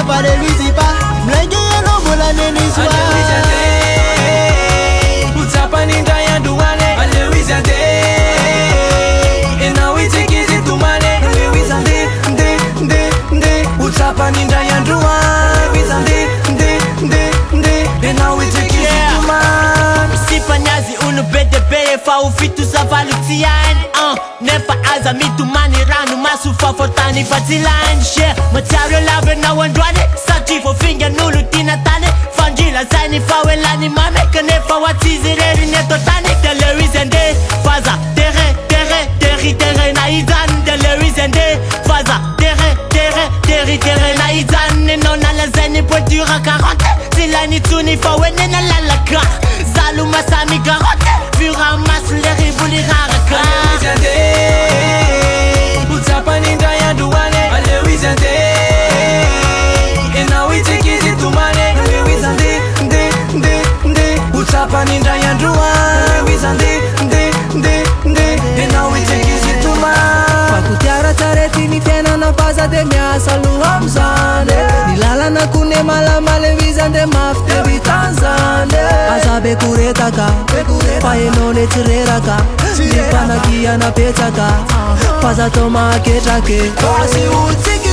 pale Luizipa mlenge no bola neni swa Utapa ninda ya duane ale wizande ena witikisi tumane ale wizande de utapa ninda ya duane wizande de ena witikisi tumane sipanyazi unubede beye fa ufitu savalutian nefa aza mitumani ranu masufa fotani fatilan share material lave na wandwane sati fo finger nulu tina tane fanjila zani fawelani mame kanefa watizireri netotani telewisende faza terre na izan telewisende faza terre na izan nona la zeni poitura 40 silani tuni fawene na lalaka zaluma sami garote fura mas le ribuli haraka Utapa ninda ya duane ale wizande ena witikisi tumane ale wizande de utapa ninda ya duane wizande de ena witikisi tumane Pakutiara taretini tena na paza de miasa luhamzane Nilala na kune male wizande mafte vitanzane Asabe kuretaka paenone tireraka Nipana kia na petaka paza toma ketake Pasi utiki